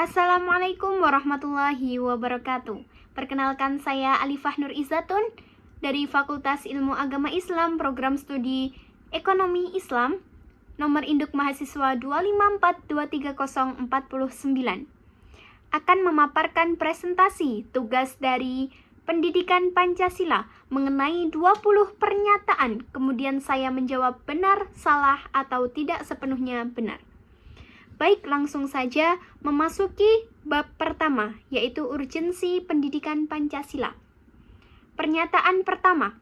Assalamualaikum warahmatullahi wabarakatuh. Perkenalkan, saya Alifah Nur Izzatun dari Fakultas Ilmu Agama Islam Program Studi Ekonomi Islam, nomor induk mahasiswa 254230449, akan memaparkan presentasi tugas dari Pendidikan Pancasila mengenai 20 pernyataan, kemudian saya menjawab benar, salah, atau tidak sepenuhnya benar. Baik, langsung saja memasuki bab pertama, yaitu urgensi pendidikan Pancasila. Pernyataan pertama,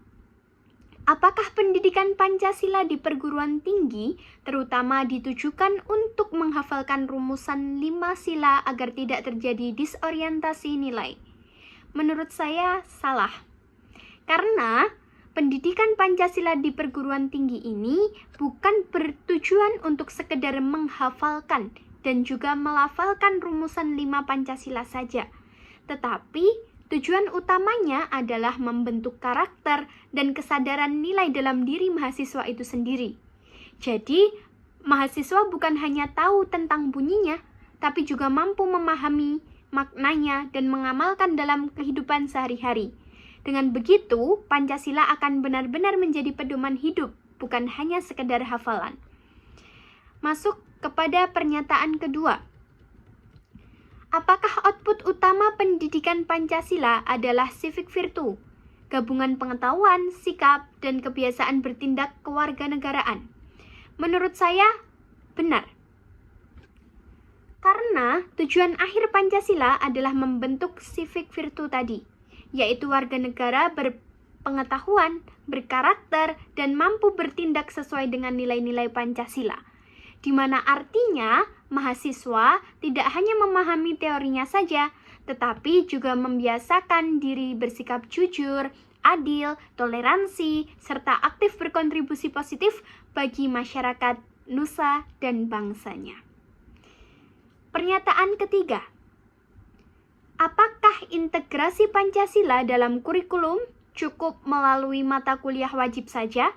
apakah pendidikan Pancasila di perguruan tinggi terutama ditujukan untuk menghafalkan rumusan 5 sila agar tidak terjadi disorientasi nilai? Menurut saya salah. Karena pendidikan Pancasila di perguruan tinggi ini bukan bertujuan untuk sekedar menghafalkan dan juga melafalkan rumusan 5 Pancasila saja, tetapi tujuan utamanya adalah membentuk karakter dan kesadaran nilai dalam diri mahasiswa itu sendiri. Jadi, mahasiswa bukan hanya tahu tentang bunyinya, tapi juga mampu memahami maknanya dan mengamalkan dalam kehidupan sehari-hari. Dengan begitu, Pancasila akan benar-benar menjadi pedoman hidup, bukan hanya sekedar hafalan. Masuk kepada pernyataan kedua. Apakah output utama pendidikan Pancasila adalah civic virtue, gabungan pengetahuan, sikap, dan kebiasaan bertindak kewarganegaraan? Menurut saya, benar. Karena tujuan akhir Pancasila adalah membentuk civic virtue tadi, yaitu warga negara berpengetahuan, berkarakter, dan mampu bertindak sesuai dengan nilai-nilai Pancasila, di mana artinya mahasiswa tidak hanya memahami teorinya saja, tetapi juga membiasakan diri bersikap jujur, adil, toleransi, serta aktif berkontribusi positif bagi masyarakat, nusa, dan bangsanya. Pernyataan ketiga, apakah integrasi Pancasila dalam kurikulum cukup melalui mata kuliah wajib saja,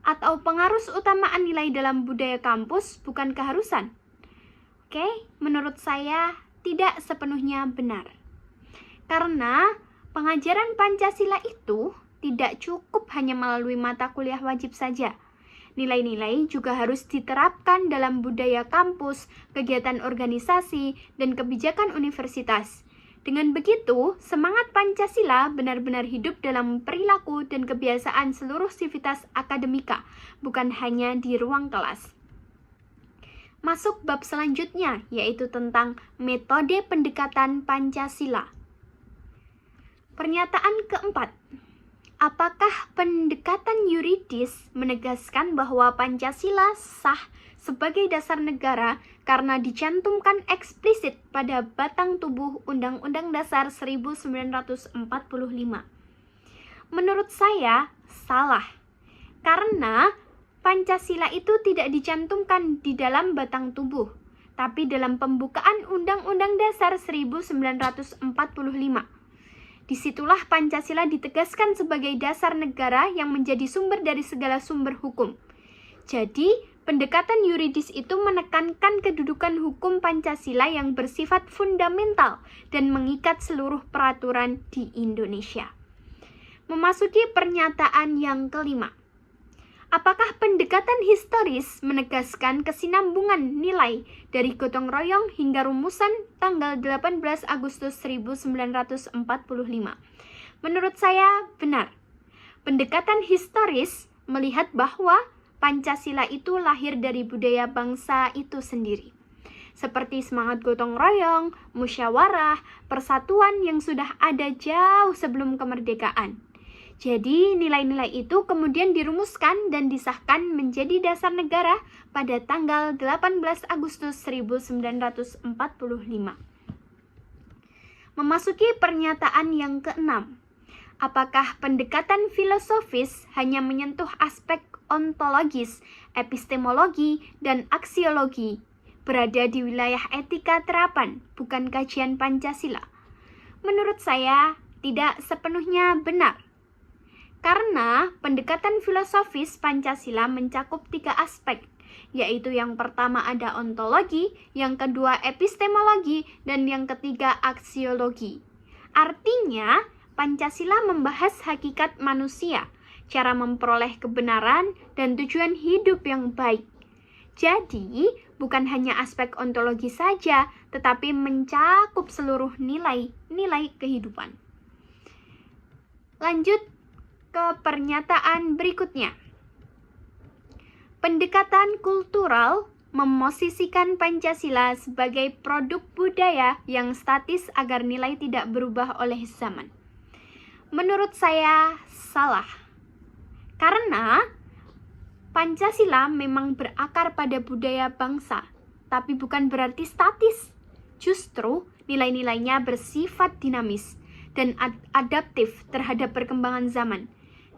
atau pengarus utamaan nilai dalam budaya kampus bukan keharusan? Oke, menurut saya tidak sepenuhnya benar. Karena pengajaran Pancasila itu tidak cukup hanya melalui mata kuliah wajib saja. Nilai-nilai juga harus diterapkan dalam budaya kampus, kegiatan organisasi, dan kebijakan universitas. Dengan begitu, semangat Pancasila benar-benar hidup dalam perilaku dan kebiasaan seluruh sivitas akademika, bukan hanya di ruang kelas. Masuk bab selanjutnya, yaitu tentang metode pendekatan Pancasila. Pernyataan keempat, apakah pendekatan yuridis menegaskan bahwa Pancasila sah sebagai dasar negara karena dicantumkan eksplisit pada batang tubuh Undang-Undang Dasar 1945? Menurut saya, salah. Karena Pancasila itu tidak dicantumkan di dalam batang tubuh, tapi dalam pembukaan Undang-Undang Dasar 1945. Disitulah Pancasila ditegaskan sebagai dasar negara yang menjadi sumber dari segala sumber hukum. Jadi, pendekatan yuridis itu menekankan kedudukan hukum Pancasila yang bersifat fundamental dan mengikat seluruh peraturan di Indonesia. Memasuki pernyataan yang kelima. Apakah pendekatan historis menegaskan kesinambungan nilai dari gotong royong hingga rumusan tanggal 18 Agustus 1945? Menurut saya, benar. Pendekatan historis melihat bahwa Pancasila itu lahir dari budaya bangsa itu sendiri, seperti semangat gotong royong, musyawarah, persatuan yang sudah ada jauh sebelum kemerdekaan. Jadi, nilai-nilai itu kemudian dirumuskan dan disahkan menjadi dasar negara pada tanggal 18 Agustus 1945. Memasuki pernyataan yang keenam. Apakah pendekatan filosofis hanya menyentuh aspek ontologis, epistemologi, dan aksiologi, berada di wilayah etika terapan, bukan kajian Pancasila? Menurut saya, tidak sepenuhnya benar. Karena pendekatan filosofis Pancasila mencakup 3 aspek, yaitu yang pertama ada ontologi, yang kedua epistemologi, dan yang ketiga aksiologi. Artinya, Pancasila membahas hakikat manusia, cara memperoleh kebenaran, dan tujuan hidup yang baik. Jadi, bukan hanya aspek ontologi saja, tetapi mencakup seluruh nilai-nilai kehidupan. Lanjut ke pernyataan berikutnya. Pendekatan kultural memosisikan Pancasila sebagai produk budaya yang statis agar nilai tidak berubah oleh zaman. Menurut saya salah. Karena Pancasila memang berakar pada budaya bangsa, tapi bukan berarti statis. Justru nilai-nilainya bersifat dinamis dan adaptif terhadap perkembangan zaman.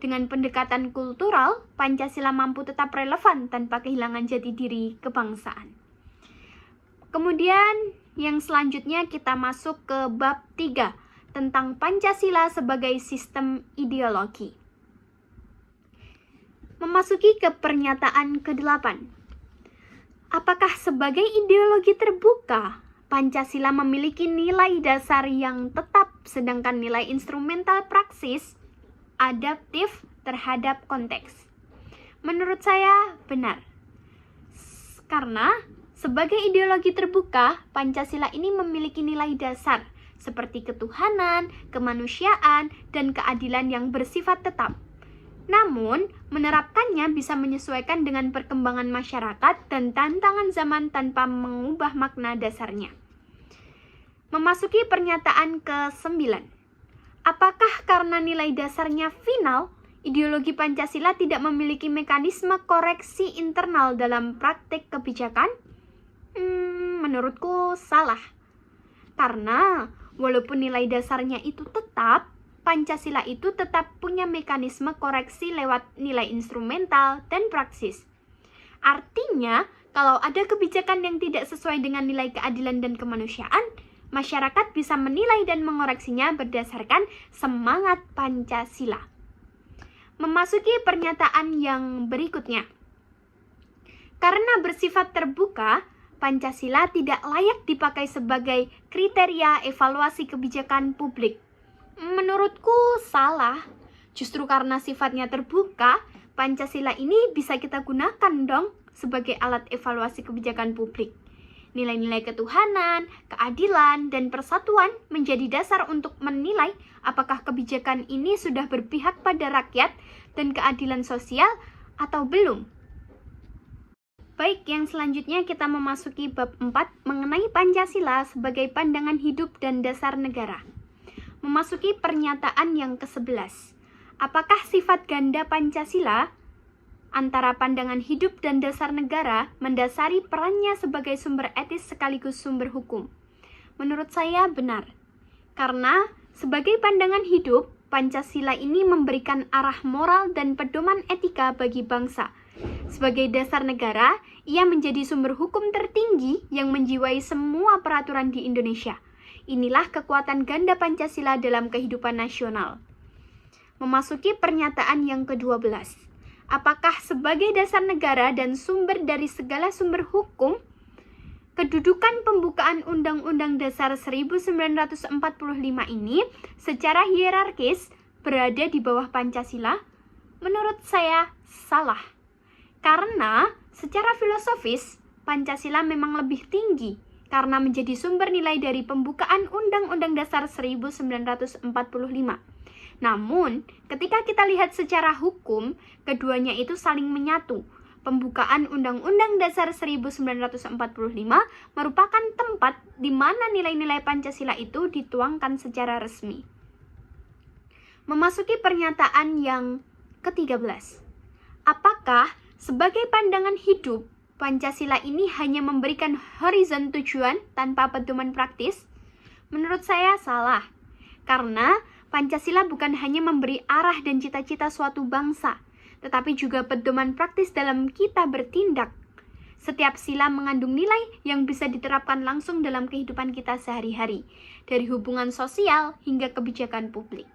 Dengan pendekatan kultural, Pancasila mampu tetap relevan tanpa kehilangan jati diri kebangsaan. Kemudian yang selanjutnya kita masuk ke bab 3 tentang Pancasila sebagai sistem ideologi. Memasuki ke pernyataan ke-8. Apakah sebagai ideologi terbuka, Pancasila memiliki nilai dasar yang tetap, sedangkan nilai instrumental praksis adaptif terhadap konteks? Menurut saya benar. Karena sebagai ideologi terbuka, Pancasila ini memiliki nilai dasar seperti ketuhanan, kemanusiaan, dan keadilan yang bersifat tetap. Namun, menerapkannya bisa menyesuaikan dengan perkembangan masyarakat dan tantangan zaman tanpa mengubah makna dasarnya. Memasuki pernyataan ke-9. Apakah karena nilai dasarnya final, ideologi Pancasila tidak memiliki mekanisme koreksi internal dalam praktik kebijakan? Menurutku salah. Karena walaupun nilai dasarnya itu tetap, Pancasila itu tetap punya mekanisme koreksi lewat nilai instrumental dan praksis. Artinya, kalau ada kebijakan yang tidak sesuai dengan nilai keadilan dan kemanusiaan, masyarakat bisa menilai dan mengoreksinya berdasarkan semangat Pancasila. Memasuki pernyataan yang berikutnya. Karena bersifat terbuka, Pancasila tidak layak dipakai sebagai kriteria evaluasi kebijakan publik. Menurutku salah. Justru karena sifatnya terbuka, Pancasila ini bisa kita gunakan dong sebagai alat evaluasi kebijakan publik. Nilai-nilai ketuhanan, keadilan, dan persatuan menjadi dasar untuk menilai apakah kebijakan ini sudah berpihak pada rakyat dan keadilan sosial atau belum. Baik, yang selanjutnya kita memasuki bab 4 mengenai Pancasila sebagai pandangan hidup dan dasar negara. Memasuki pernyataan yang ke-11. Apakah sifat ganda Pancasila antara pandangan hidup dan dasar negara mendasari perannya sebagai sumber etis sekaligus sumber hukum? Menurut saya benar. Karena sebagai pandangan hidup, Pancasila ini memberikan arah moral dan pedoman etika bagi bangsa. Sebagai dasar negara, ia menjadi sumber hukum tertinggi yang menjiwai semua peraturan di Indonesia. Inilah kekuatan ganda Pancasila dalam kehidupan nasional. Memasuki pernyataan yang ke-12. Apakah sebagai dasar negara dan sumber dari segala sumber hukum, kedudukan pembukaan Undang-Undang Dasar 1945 ini secara hierarkis berada di bawah Pancasila? Menurut saya salah. Karena secara filosofis, Pancasila memang lebih tinggi karena menjadi sumber nilai dari pembukaan Undang-Undang Dasar 1945. Namun, ketika kita lihat secara hukum, keduanya itu saling menyatu. Pembukaan Undang-Undang Dasar 1945 merupakan tempat di mana nilai-nilai Pancasila itu dituangkan secara resmi. Memasuki pernyataan yang ke-13. Apakah sebagai pandangan hidup, Pancasila ini hanya memberikan horizon tujuan tanpa pedoman praktis? Menurut saya salah. Karena Pancasila bukan hanya memberi arah dan cita-cita suatu bangsa, tetapi juga pedoman praktis dalam kita bertindak. Setiap sila mengandung nilai yang bisa diterapkan langsung dalam kehidupan kita sehari-hari, dari hubungan sosial hingga kebijakan publik.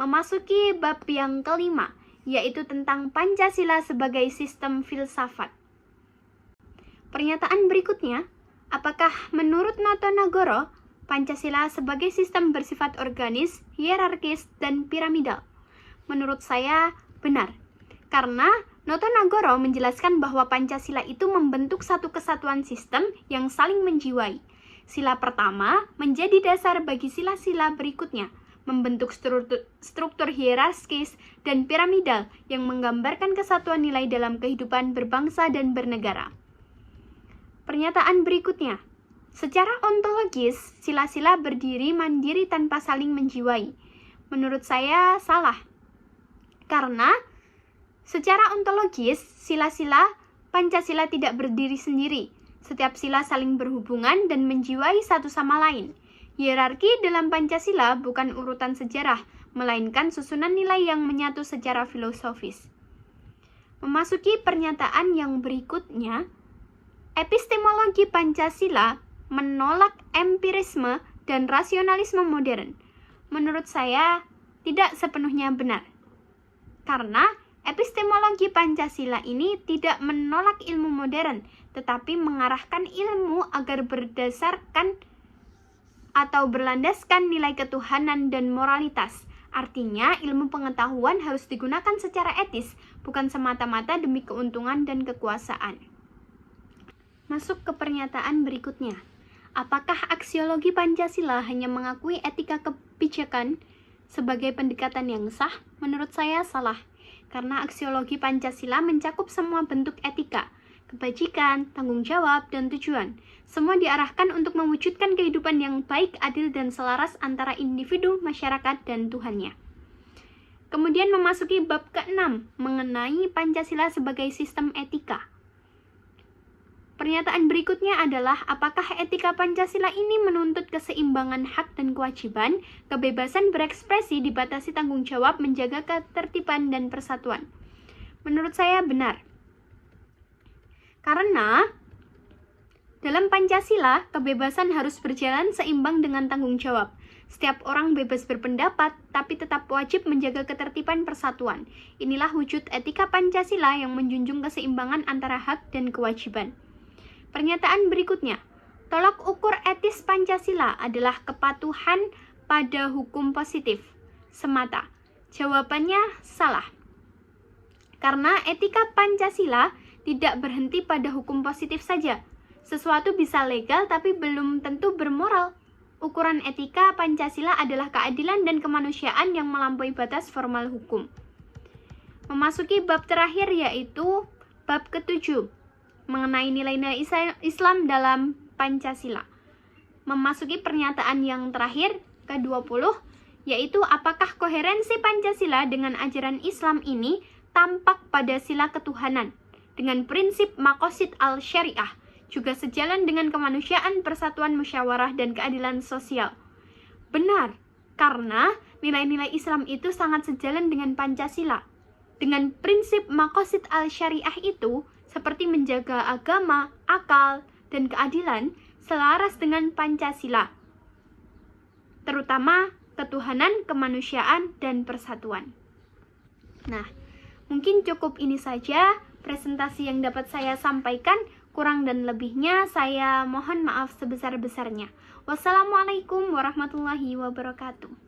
Memasuki bab yang kelima, yaitu tentang Pancasila sebagai sistem filsafat. Pernyataan berikutnya, apakah menurut Noto Nagoro, Pancasila sebagai sistem bersifat organis, hierarkis, dan piramidal? Menurut saya, benar. Karena Noto Nagoro menjelaskan bahwa Pancasila itu membentuk satu kesatuan sistem yang saling menjiwai. Sila pertama menjadi dasar bagi sila-sila berikutnya, membentuk struktur hierarkis dan piramidal yang menggambarkan kesatuan nilai dalam kehidupan berbangsa dan bernegara. Pernyataan berikutnya, secara ontologis, sila-sila berdiri mandiri tanpa saling menjiwai. Menurut saya salah. Karena secara ontologis, sila-sila Pancasila tidak berdiri sendiri. Setiap sila saling berhubungan dan menjiwai satu sama lain. Hierarki dalam Pancasila bukan urutan sejarah, melainkan susunan nilai yang menyatu secara filosofis. Memasuki pernyataan yang berikutnya, epistemologi Pancasila menolak empirisme dan rasionalisme modern. Menurut saya, tidak sepenuhnya benar. Karena epistemologi Pancasila ini tidak menolak ilmu modern, tetapi mengarahkan ilmu agar berdasarkan atau berlandaskan nilai ketuhanan dan moralitas. Artinya, ilmu pengetahuan harus digunakan secara etis, bukan semata-mata demi keuntungan dan kekuasaan. Masuk ke pernyataan berikutnya. Apakah aksiologi Pancasila hanya mengakui etika kebijakan sebagai pendekatan yang sah? Menurut saya salah. Karena aksiologi Pancasila mencakup semua bentuk etika, kebajikan, tanggung jawab, dan tujuan. Semua diarahkan untuk mewujudkan kehidupan yang baik, adil, dan selaras antara individu, masyarakat, dan Tuhannya. Kemudian memasuki bab ke-6 mengenai Pancasila sebagai sistem etika. Pernyataan berikutnya adalah apakah etika Pancasila ini menuntut keseimbangan hak dan kewajiban, kebebasan berekspresi dibatasi tanggung jawab, menjaga ketertiban dan persatuan. Menurut saya benar. Karena dalam Pancasila, kebebasan harus berjalan seimbang dengan tanggung jawab. Setiap orang bebas berpendapat, tapi tetap wajib menjaga ketertiban persatuan. Inilah wujud etika Pancasila yang menjunjung keseimbangan antara hak dan kewajiban. Pernyataan berikutnya, tolak ukur etis Pancasila adalah kepatuhan pada hukum positif semata. Jawabannya salah. Karena etika Pancasila tidak berhenti pada hukum positif saja. Sesuatu bisa legal tapi belum tentu bermoral. Ukuran etika Pancasila adalah keadilan dan kemanusiaan yang melampaui batas formal hukum. Memasuki bab terakhir yaitu bab ke-7 mengenai nilai-nilai Islam dalam Pancasila. Memasuki pernyataan yang terakhir ke-20 yaitu apakah koherensi Pancasila dengan ajaran Islam ini tampak pada sila ketuhanan dengan prinsip maqasid al-syariah, juga sejalan dengan kemanusiaan, persatuan, musyawarah, dan keadilan sosial. Benar, karena nilai-nilai Islam itu sangat sejalan dengan Pancasila. Dengan prinsip maqasid al-syariah itu, seperti menjaga agama, akal, dan keadilan, selaras dengan Pancasila, terutama ketuhanan, kemanusiaan, dan persatuan. Nah, mungkin cukup ini saja presentasi yang dapat saya sampaikan. Kurang dan lebihnya saya mohon maaf sebesar-besarnya. Wassalamualaikum warahmatullahi wabarakatuh.